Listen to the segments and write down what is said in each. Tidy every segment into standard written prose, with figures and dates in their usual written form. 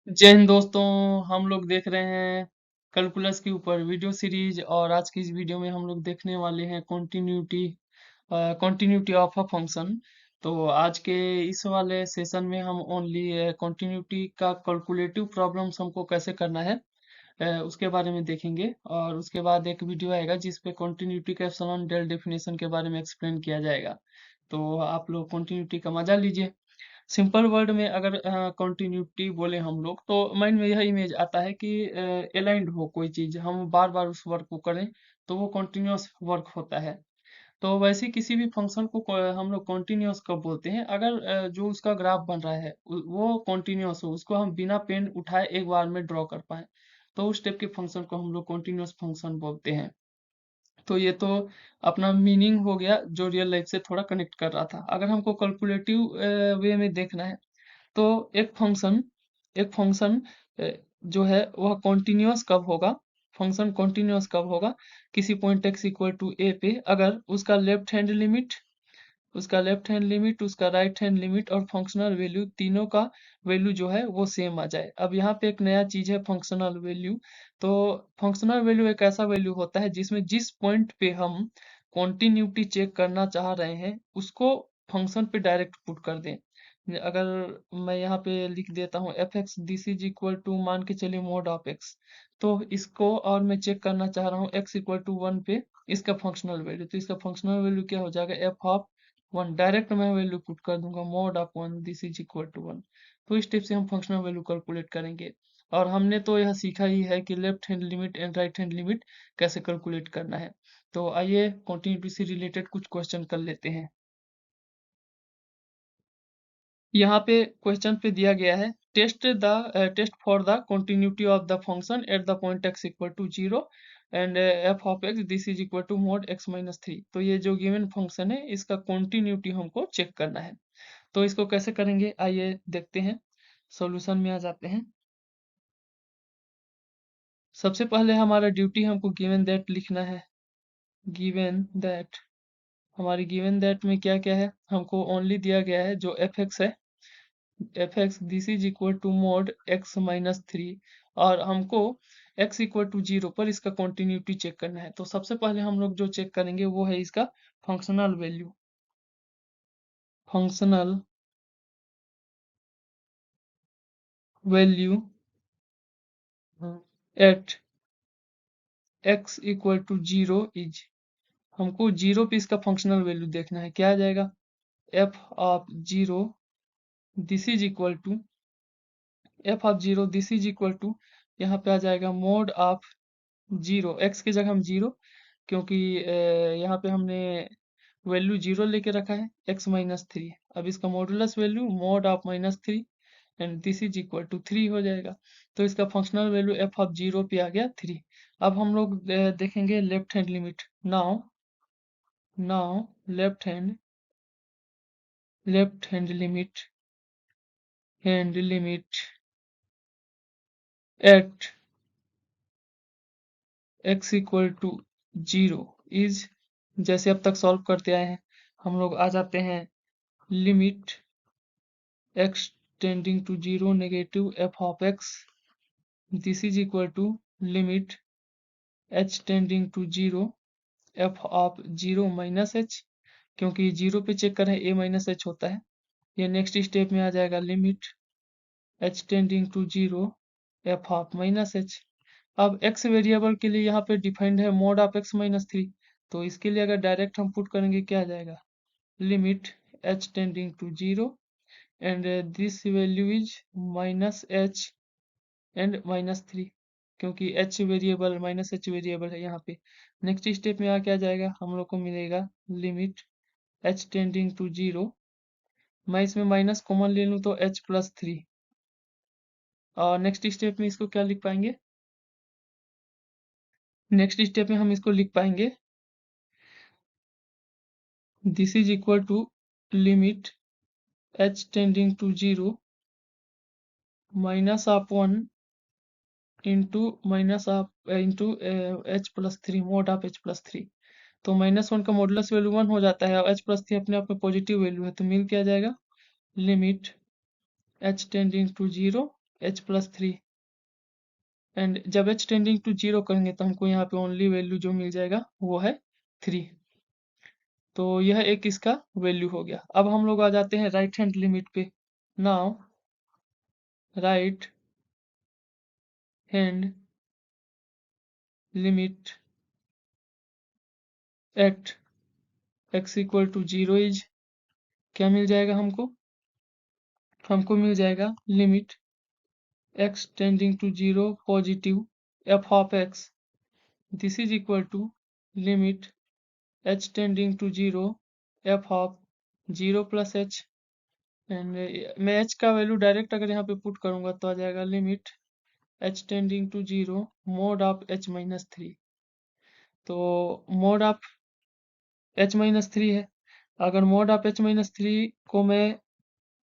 जय हिंद दोस्तों। हम लोग देख रहे हैं कैलकुलस के ऊपर वीडियो सीरीज और आज की इस वीडियो में हम लोग देखने वाले हैं कंटिन्यूटी ऑफ अ फंक्शन। तो आज के इस वाले सेशन में हम ओनली कंटिन्यूटी का कैलकुलेटिव प्रॉब्लम्स हमको कैसे करना है उसके बारे में देखेंगे और उसके बाद एक वीडियो आएगा जिस पे कंटिन्यूटी का एप्सिलॉन डेल डेफिनेशन के बारे में एक्सप्लेन किया जाएगा। तो आप लोग कंटिन्यूटी का मजा लीजिए। सिंपल वर्ड में अगर कंटिन्यूटी बोले हम लोग तो माइंड में यह इमेज आता है कि अलाइंड हो कोई चीज, हम बार बार उस वर्क को करें तो वो कंटिन्यूअस वर्क होता है। तो वैसे किसी भी फंक्शन को हम लोग कंटिन्यूअस कब बोलते हैं, अगर जो उसका ग्राफ बन रहा है वो कंटिन्यूअस हो, उसको हम बिना पेन उठाए एक बार में ड्रॉ कर पाए, तो उस टाइप के फंक्शन को हम लोग कंटिन्यूअस फंक्शन बोलते हैं। तो ये तो अपना मीनिंग हो गया जो रियल लाइफ से थोड़ा कनेक्ट कर रहा था। अगर हमको कैलकुलेटिव वे में देखना है तो एक फंक्शन जो है वह कॉन्टिन्यूअस कब होगा, फंक्शन कॉन्टिन्यूअस कब होगा, किसी पॉइंट x इक्वल टू ए पे अगर उसका लेफ्ट हैंड लिमिट उसका राइट हैंड लिमिट और फंक्शनल वैल्यू तीनों का वैल्यू जो है वो सेम आ जाए। अब यहाँ पे एक नया चीज है फंक्शनल वैल्यू। तो फंक्शनल वैल्यू एक ऐसा वैल्यू होता है जिसमें जिस पॉइंट पे हम कॉन्टिन्यूटी चेक करना चाह रहे हैं उसको फंक्शन पे डायरेक्ट पुट कर दें। अगर मैं यहाँ पे लिख देता हूँ f x this is equal to, मान के चलिए मोड ऑफ एक्स, तो इसको और मैं चेक करना चाह रहा हूँ एक्स इक्वल टू वन पे इसका फंक्शनल वैल्यू, तो इसका फंक्शनल वैल्यू क्या हो जाएगा, एफ ऑफ वन, डायरेक्ट मैं वैल्यू पुट कर दूंगा mod of one this is equal to one. तो इस टाइप से हम फंक्शनल वैल्यू कैलकुलेट करेंगे। और हमने तो यह सीखा ही है कि left hand limit and right hand limit कैसे कैलकुलेट करना है। तो आइए कंटिन्यूटी से रिलेटेड कुछ क्वेश्चन कर लेते हैं। यहाँ पे क्वेश्चन पे दिया गया है test for the continuity of the function at the point x equal to zero and f of x this is equal to mod x minus three. तो ये जो गिवन फंक्शन है इसका कंटिन्यूटी हमको चेक करना है। तो इसको कैसे करेंगे आइए देखते हैं, सॉल्यूशन में आ जाते हैं। सबसे पहले हमारा ड्यूटी हमको गिवन दैट लिखना है। गिवन दैट, हमारी गिवन दैट में क्या क्या है, हमको ओनली दिया गया है जो एफ एक्स है, f x this is equal to mod x minus three, और हमको x इक्वल टू जीरो पर इसका कंटिन्यूटी चेक करना है। तो सबसे पहले हम लोग जो चेक करेंगे वो है इसका functional value. Functional value at x equal to zero is, हमको जीरो पे इसका फंक्शनल वैल्यू देखना है, क्या आ जाएगा, f of zero this is equal to, f of zero this is equal to, यहाँ पे आ जाएगा मोड ऑफ जीरो, एक्स की जगह हम जीरो, क्योंकि यहाँ पे हमने वैल्यू जीरो लेके रखा है, एक्स माइनस थ्री। अब इसका modulus value mod of minus three and this is equal to three हो जाएगा। तो इसका functional value f of zero पे आ गया थ्री। अब हम लोग देखेंगे left hand limit. Now now left hand limit at x equal to zero is, जैसे अब तक सॉल्व करते आए हैं हम लोग आ जाते हैं limit x tending to zero negative f of x this is equal to limit h tending to zero f of zero minus h, क्योंकि जीरो पे चेक करें a माइनस h होता है। ये नेक्स्ट स्टेप में आ जाएगा limit h tending to zero f of minus h। अब x वेरिएबल के लिए यहाँ पे डिफाइंड है mod of x minus three, तो इसके लिए अगर डायरेक्ट हम पुट करेंगे क्या आ जाएगा, limit h tending to zero and this value is minus h and minus three, क्योंकि h variable minus h variable है यहाँ पे। नेक्स्ट स्टेप में आ क्या जाएगा, हम लोग को मिलेगा limit h tending to zero, मैं इसमें माइनस कॉमन ले लूँ तो h प्लस थ्री, और नेक्स्ट स्टेप में इसको क्या लिख पाएंगे, नेक्स्ट स्टेप में हम इसको लिख पाएंगे this is equal to limit h tending to zero minus of one into minus of into h plus three, mod of h plus three. तो माइनस वन का मॉडुलस वैल्यू वन हो जाता है और एच प्लस थ्री अपने आप में positive value है, तो मिल क्या जाएगा, लिमिट h टेंडिंग टू जीरो h प्लस 3 एंड जब h टेंडिंग टू 0 करेंगे तो हमको यहाँ पे ओनली वैल्यू जो मिल जाएगा वो है 3। तो यह एक इसका वैल्यू हो गया। अब हम लोग आ जाते हैं राइट हैंड लिमिट पे। Now right hand limit at x equal to 0 is, क्या मिल जाएगा हमको? हमको मिल जाएगा limit x tending to 0 positive f of x, this is equal to limit h tending to 0 f of 0 plus h। And मैं h का value direct अगर यहाँ पे पुट करूंगा तो आ जाएगा limit h tending to 0 mod of h minus 3। तो मोड ऑफ h माइनस 3 है, अगर मोड ऑफ h माइनस 3 को मैं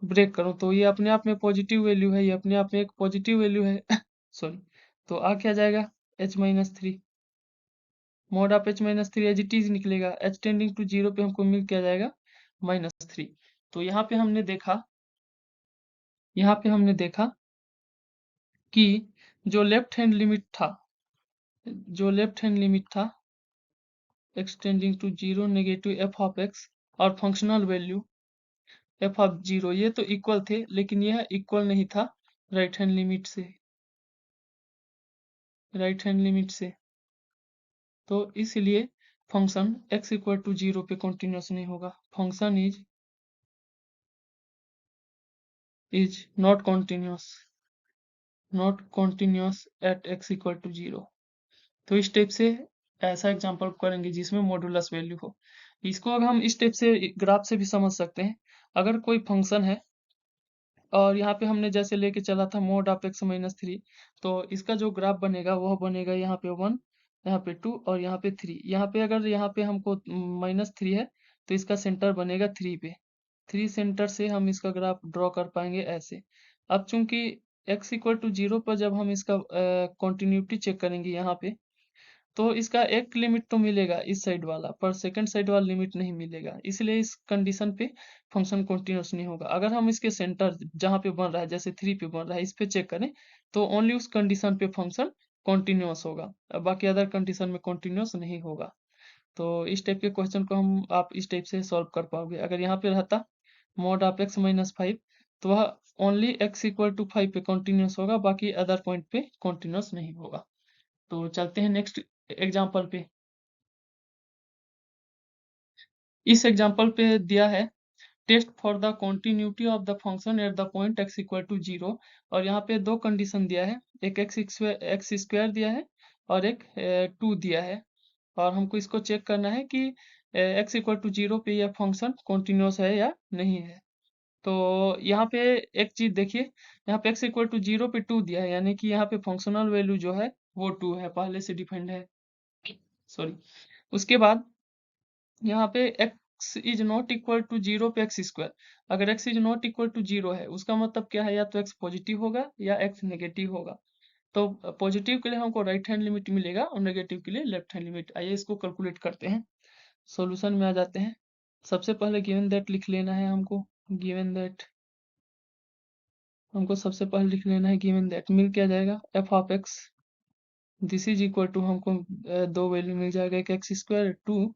ब्रेक करूं तो ये अपने आप में पॉजिटिव वैल्यू है, ये अपने आप में एक पॉजिटिव वैल्यू है सॉरी। तो आ क्या जाएगा h minus 3, mod of h minus 3 as it is निकलेगा, h टेंडिंग टू 0 पे हमको मिल क्या जाएगा -3। तो यहाँ पे हमने देखा कि जो लेफ्ट हैंड लिमिट था, जो लेफ्ट हैंड लिमिट था x tending to 0 negative f of x और फंक्शनल वैल्यू f ऑफ 0, ये तो इक्वल थे, लेकिन यह इक्वल नहीं था राइट हैंड लिमिट से, राइट हैंड लिमिट से। तो इसलिए फंक्शन x इक्वल टू 0 पे कंटिन्यूस नहीं होगा, function is not continuous, not continuous at x equal to 0। तो इस टाइप से ऐसा एग्जांपल करेंगे जिसमें मॉडुलस वैल्यू हो। इसको अब हम इस टाइप से ग्राफ से भी समझ सकते हैं। अगर कोई फंक्शन है और यहाँ पे हमने जैसे लेके चला था मोड ऑफ x माइनस 3, तो इसका जो ग्राफ बनेगा वह बनेगा यहाँ पे 1, यहाँ पे 2 और यहाँ पे 3। यहाँ पे अगर यहाँ पे हमको -3 है तो इसका सेंटर बनेगा 3 पे, 3 सेंटर से हम इसका ग्राफ ड्रॉ कर पाएंगे ऐसे। अब चूंकि x इक्वल टू 0 पर जब हम इसका कॉन्टिन्यूटी चेक करेंगे यहाँ पे, तो इसका एक लिमिट तो मिलेगा इस साइड वाला, पर सेकंड साइड वाला लिमिट नहीं मिलेगा, इसलिए इस कंडीशन पे फंक्शन कंटिन्यूस नहीं होगा। अगर हम इसके सेंटर जहाँ पे बन रहा है जैसे 3 पे बन रहा है इस पे चेक करें तो ओनली उस कंडीशन पे फंक्शन कंटिन्यूस होगा, बाकी अदर कंडीशन में कंटिन्यूस नहीं होगा। तो इस टाइप के क्वेश्चन को हम आप इस टाइप से सॉल्व कर पाओगे। अगर यहाँ पे रहता मोड ऑफ x माइनस 5 तो वह ओनली x इक्वल टू 5 पे कंटिन्यूस होगा, बाकी अदर पॉइंट पे कंटिन्यूस नहीं होगा। तो चलते हैं नेक्स्ट एग्जाम्पल पे। इस एग्जाम्पल पे दिया है test for the continuity of the function at the point x equal to 0, और यहाँ पे दो कंडीशन दिया है, एक एक्स स्क्वायर दिया है और एक 2 दिया है, और हमको इसको चेक करना है कि x इक्वल टू 0 पे यह फंक्शन कॉन्टिन्यूस है या नहीं है। तो यहाँ पे एक चीज देखिए, यहाँ पे x इक्वल टू 0 पे 2 दिया है, यानी कि यहाँ पे फंक्शनल वैल्यू जो है वो 2 है, पहले से डिफाइंड है, सॉरी। उसके बाद यहाँ पे x is not equal to 0 पे एक्स स्क्वायर, अगर x is not equal to 0 है उसका मतलब क्या है, या तो x पॉजिटिव होगा या x नेगेटिव होगा। तो पॉजिटिव के लिए हमको राइट हैंड लिमिट मिलेगा और नेगेटिव के लिए लेफ्ट हैंड लिमिट। आइए इसको कैलकुलेट करते हैं, सॉल्यूशन में आ जाते हैं। सबसे पहले गिवन दैट लिख लेना है हमको, गिवन दैट हमको सबसे पहले लिख लेना है, गिवन दैट मिल क्या जाएगा f of x, this is equal to हमको दो वैल्यू मिल जाएगा, एक एक्स स्क्वायर 2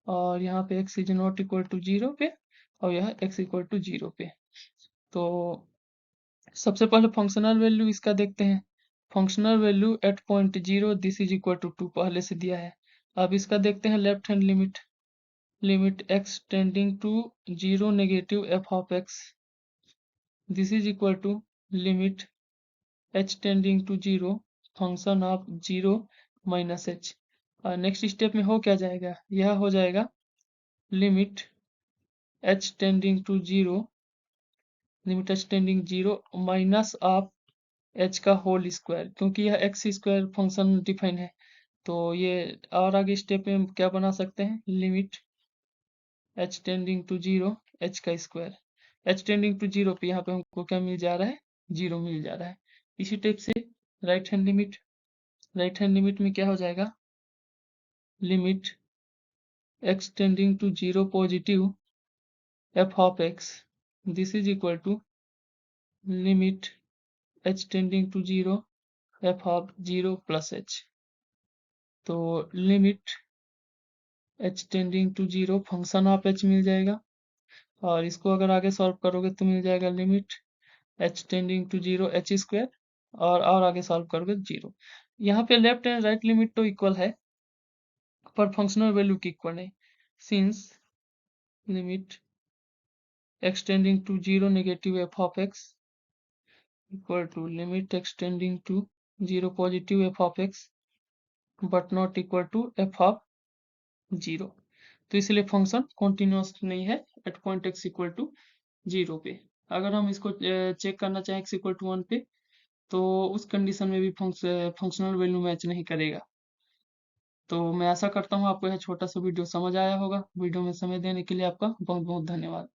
और यहाँ पे x is not equal to 0 पे और यह x इक्वल टू 0 पे। तो सबसे पहले फंक्शनल वैल्यू इसका देखते हैं, functional value at point 0 this is equal to 2 पहले से दिया है। अब इसका देखते हैं left hand limit, limit x tending to 0 negative f of x, this is equal to limit h tending to 0 function of 0 minus h। Next step में हो क्या जाएगा, यह हो जाएगा limit h tending to 0, limit h tending 0 minus of h का whole square, क्योंकि यह एक्स स्क्वायर फंक्शन डिफाइन है। तो ये और आगे स्टेप में क्या बना सकते हैं, limit h tending to 0 h का स्क्वायर, h टेंडिंग टू 0 पे यहाँ पे हमको क्या मिल जा रहा है, 0 मिल जा रहा है। इसी टाइप से right hand limit, right hand limit में क्या हो जाएगा, limit x tending to 0 positive f of x, this is equal to limit h tending to 0 f of 0 plus h। तो limit h tending to 0 function of h मिल जाएगा, और इसको अगर आगे सॉल्व करोगे तो मिल जाएगा limit h tending to 0 h square, और आगे सॉल्व करोगे 0। यहाँ पे लेफ्ट एंड राइट लिमिट तो इक्वल है, पर फंक्शनल वैल्यू की इक्वल नहीं, since limit x tending to 0 negative f of x equal to limit x tending to 0 positive f of x but not equal to f of 0। तो इसलिए function continuous नहीं है at point x equal to 0 पे। अगर हम इसको check करना चाहें x इक्वल टू 1 पे, तो उस कंडीशन में भी फंक्शनल वैल्यू मैच नहीं करेगा। तो मैं आशा करता हूँ आपको यह छोटा सा वीडियो समझ आया होगा। वीडियो में समय देने के लिए आपका बहुत बहुत धन्यवाद।